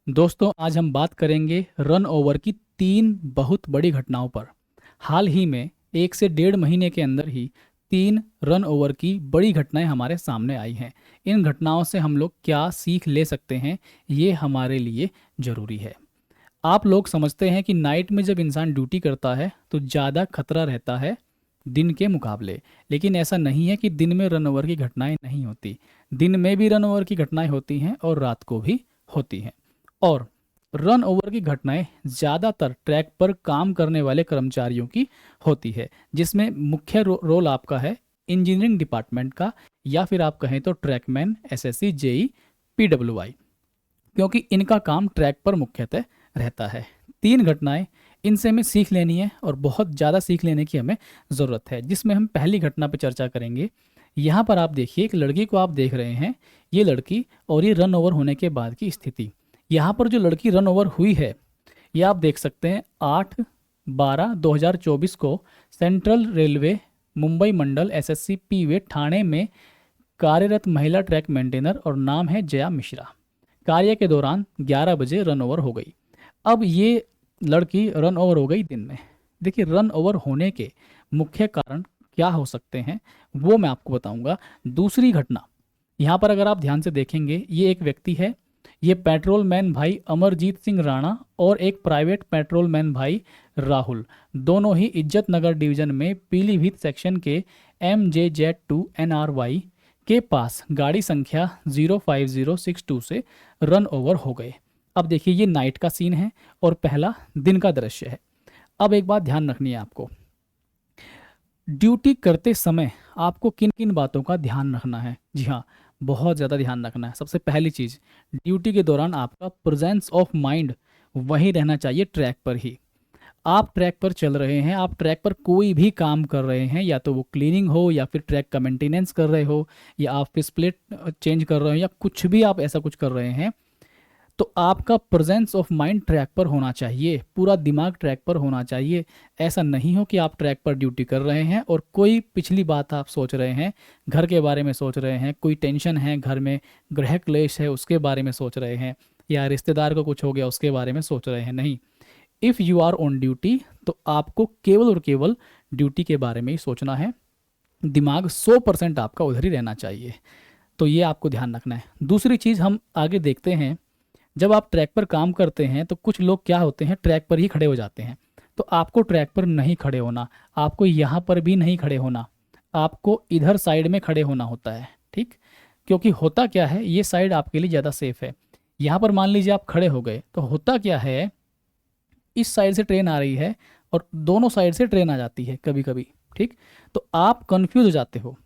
दोस्तों, आज हम बात करेंगे रन ओवर की 3 बहुत बड़ी घटनाओं पर। हाल ही में 1 से 1.5 महीने के अंदर ही 3 रन ओवर की बड़ी घटनाएं हमारे सामने आई हैं। इन घटनाओं से हम लोग क्या सीख ले सकते हैं, ये हमारे लिए ज़रूरी है। आप लोग समझते हैं कि नाइट में जब इंसान ड्यूटी करता है तो ज़्यादा खतरा रहता है दिन के मुकाबले। लेकिन ऐसा नहीं है कि दिन में रन ओवर की घटनाएं नहीं होती। दिन में भी रन ओवर की घटनाएं होती हैं और रात को भी होती हैं। और रन ओवर की घटनाएं ज़्यादातर ट्रैक पर काम करने वाले कर्मचारियों की होती है, जिसमें मुख्य रोल आपका है इंजीनियरिंग डिपार्टमेंट का, या फिर आप कहें तो ट्रैकमैन, एसएससी, जेई, पीडब्ल्यूआई, क्योंकि इनका काम ट्रैक पर मुख्यतः रहता है। 3 घटनाएं, इनसे हमें सीख लेनी है और बहुत ज़्यादा सीख लेने की हमें ज़रूरत है, जिसमें हम पहली घटना पर चर्चा करेंगे। यहाँ पर आप देखिए, एक लड़की को आप देख रहे हैं, ये लड़की और ये रन ओवर होने के बाद की स्थिति। यहाँ पर जो लड़की रन ओवर हुई है, ये आप देख सकते हैं 8/12/2024 को सेंट्रल रेलवे मुंबई मंडल एसएससी पीवे ठाणे में कार्यरत महिला ट्रैक मेंटेनर और नाम है जया मिश्रा। कार्य के दौरान 11 बजे रन ओवर हो गई। अब ये लड़की रन ओवर हो गई दिन में। देखिए, रन ओवर होने के मुख्य कारण क्या हो सकते हैं वो मैं आपको बताऊंगा। दूसरी घटना, यहाँ पर अगर आप ध्यान से देखेंगे, ये एक व्यक्ति है, ये पेट्रोलमैन भाई अमरजीत सिंह राणा और एक प्राइवेट पेट्रोलमैन भाई राहुल, दोनों ही इज्जत नगर डिवीजन में पीलीभीत सेक्शन के MJZ2 NRY के पास गाड़ी संख्या 05062 से रन ओवर हो गए। अब देखिए, ये नाइट का सीन है और पहला दिन का दृश्य है। अब एक बात ध्यान रखनी है आपको, ड्यूटी करते समय आपको किन किन बातों का ध्यान रखना है। जी हाँ, बहुत ज़्यादा ध्यान रखना है। सबसे पहली चीज़, ड्यूटी के दौरान आपका प्रेजेंस ऑफ माइंड वहीं रहना चाहिए, ट्रैक पर ही। आप ट्रैक पर चल रहे हैं, आप ट्रैक पर कोई भी काम कर रहे हैं, या तो वो क्लीनिंग हो, या फिर ट्रैक का मेंटेनेंस कर रहे हो, या आप फिर स्प्लिट चेंज कर रहे हो, या कुछ भी आप ऐसा कुछ कर रहे हैं, तो आपका प्रेजेंस ऑफ माइंड ट्रैक पर होना चाहिए, पूरा दिमाग ट्रैक पर होना चाहिए। ऐसा नहीं हो कि आप ट्रैक पर ड्यूटी कर रहे हैं और कोई पिछली बात आप सोच रहे हैं, घर के बारे में सोच रहे हैं, कोई टेंशन है घर में, गृह क्लेश है उसके बारे में सोच रहे हैं, या रिश्तेदार को कुछ हो गया उसके बारे में सोच रहे हैं। नहीं, if you are on duty तो आपको केवल और केवल ड्यूटी के बारे में ही सोचना है। दिमाग 100% आपका उधर ही रहना चाहिए। तो ये आपको ध्यान रखना है। दूसरी चीज़ हम आगे देखते हैं, जब आप ट्रैक पर काम करते हैं तो कुछ लोग क्या होते हैं, ट्रैक पर ही खड़े हो जाते हैं। तो आपको ट्रैक पर नहीं खड़े होना, आपको यहाँ पर भी नहीं खड़े होना, आपको इधर साइड में खड़े होना होता है, ठीक। क्योंकि होता क्या है, ये साइड आपके लिए ज़्यादा सेफ है। यहाँ पर मान लीजिए आप खड़े हो गए, तो होता क्या है, इस साइड से ट्रेन आ रही है और दोनों साइड से ट्रेन आ जाती है कभी कभी, ठीक। तो आप कंफ्यूज हो जाते हो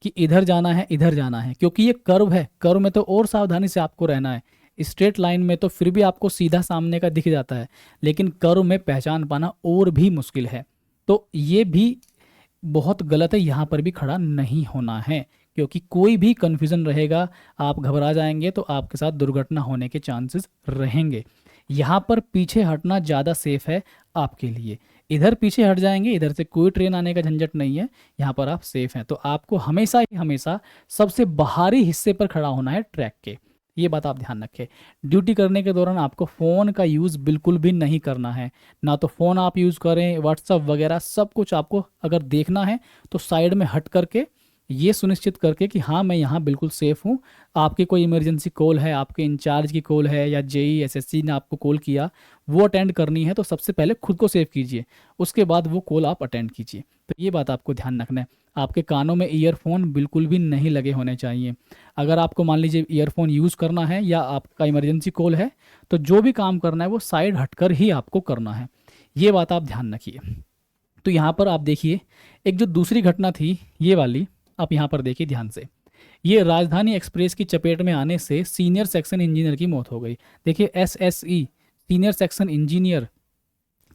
कि इधर जाना है इधर जाना है, क्योंकि ये कर्व है, कर्व में तो और सावधानी से आपको रहना है। स्ट्रेट लाइन में तो फिर भी आपको सीधा सामने का दिख जाता है, लेकिन कर्व में पहचान पाना और भी मुश्किल है। तो ये भी बहुत गलत है, यहाँ पर भी खड़ा नहीं होना है, क्योंकि कोई भी कन्फ्यूज़न रहेगा, आप घबरा जाएंगे तो आपके साथ दुर्घटना होने के चांसेस रहेंगे। यहाँ पर पीछे हटना ज़्यादा सेफ है आपके लिए। इधर पीछे हट जाएंगे, इधर से कोई ट्रेन आने का झंझट नहीं है, यहाँ पर आप सेफ हैं। तो आपको हमेशा ही हमेशा सबसे बाहरी हिस्से पर खड़ा होना है ट्रैक के, ये बात आप ध्यान रखें। ड्यूटी करने के दौरान आपको फ़ोन का यूज़ बिल्कुल भी नहीं करना है, ना तो फ़ोन आप यूज़ करें, व्हाट्सअप वगैरह सब कुछ आपको अगर देखना है तो साइड में हट करके ये सुनिश्चित करके कि हाँ मैं यहाँ बिल्कुल सेफ़ हूँ। आपकी कोई इमरजेंसी कॉल है, आपके इंचार्ज की कॉल है, या जेई एसएससी ने आपको कॉल किया, वो अटेंड करनी है, तो सबसे पहले खुद को सेव कीजिए, उसके बाद वो कॉल आप अटेंड कीजिए। तो ये बात आपको ध्यान रखना है। आपके कानों में ईयरफोन बिल्कुल भी नहीं लगे होने चाहिए। अगर आपको मान लीजिए ईयरफोन यूज़ करना है या आपका इमरजेंसी कॉल है, तो जो भी काम करना है वो साइड हटकर ही आपको करना है, ये बात आप ध्यान रखिए। तो यहाँ पर आप देखिए, एक जो दूसरी घटना थी ये वाली, आप यहाँ पर देखिए ध्यान से। ये राजधानी एक्सप्रेस की चपेट में आने से सीनियर सेक्शन इंजीनियर की मौत हो गई। देखिए, एसएसई सीनियर सेक्शन इंजीनियर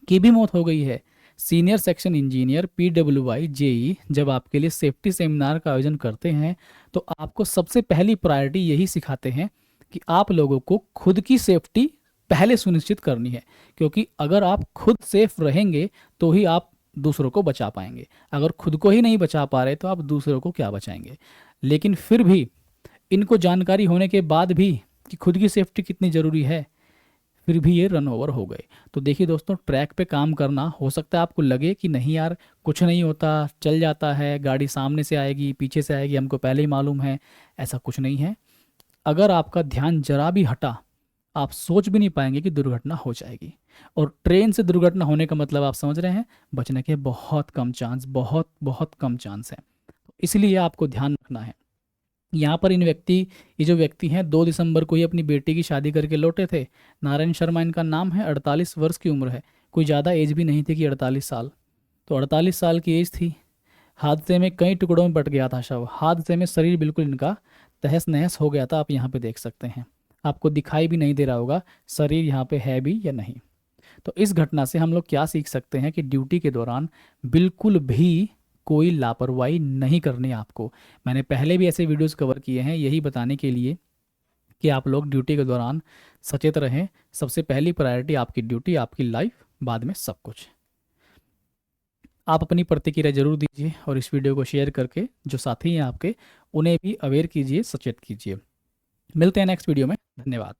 की भी मौत हो गई है। Senior section engineer PWI JEE जब आपके लिए सेफ्टी सेमिनार का आयोजन करते हैं तो आपको सबसे पहली प्रायोरिटी यही सिखाते हैं कि आप लोगों को खुद की सेफ्टी पहले सुनिश्चित करनी है, क्योंकि अगर आप खुद सेफ रहेंगे तो ही आप दूसरों को बचा पाएंगे। अगर खुद को ही नहीं बचा पा रहे तो आप दूसरों को क्या बचाएंगे। लेकिन फिर भी इनको जानकारी होने के बाद भी कि खुद की सेफ्टी कितनी ज़रूरी है, फिर भी ये रन ओवर हो गए। तो देखिए दोस्तों, ट्रैक पे काम करना, हो सकता है आपको लगे कि नहीं यार कुछ नहीं होता, चल जाता है, गाड़ी सामने से आएगी पीछे से आएगी, हमको पहले ही मालूम है। ऐसा कुछ नहीं है। अगर आपका ध्यान जरा भी हटा, आप सोच भी नहीं पाएंगे कि दुर्घटना हो जाएगी। और ट्रेन से दुर्घटना होने का मतलब आप समझ रहे हैं, बचने के बहुत कम चांस, बहुत बहुत कम चांस है। इसलिए आपको ध्यान रखना है। यहाँ पर ये जो व्यक्ति हैं 2 दिसंबर को ही अपनी बेटी की शादी करके लौटे थे। नारायण शर्मा इनका नाम है, 48 वर्ष की उम्र है। कोई ज़्यादा एज भी नहीं थी कि 48 साल। तो 48 साल की एज थी। हादसे में कई टुकड़ों में बट गया था शव। हादसे में शरीर बिल्कुल इनका तहस नहस हो गया था। आप यहाँ पे देख सकते हैं, आपको दिखाई भी नहीं दे रहा होगा शरीर यहाँ पे है भी या नहीं। तो इस घटना से हम लोग क्या सीख सकते हैं कि ड्यूटी के दौरान बिल्कुल भी कोई लापरवाही नहीं करनी है आपको। मैंने पहले भी ऐसे वीडियोस कवर किए हैं यही बताने के लिए कि आप लोग ड्यूटी के दौरान सचेत रहें। सबसे पहली प्रायोरिटी आपकी ड्यूटी, आपकी लाइफ, बाद में सब कुछ। आप अपनी प्रतिक्रिया जरूर दीजिए और इस वीडियो को शेयर करके जो साथी हैं आपके, उन्हें भी अवेयर कीजिए, सचेत कीजिए। मिलते हैं नेक्स्ट वीडियो में। धन्यवाद।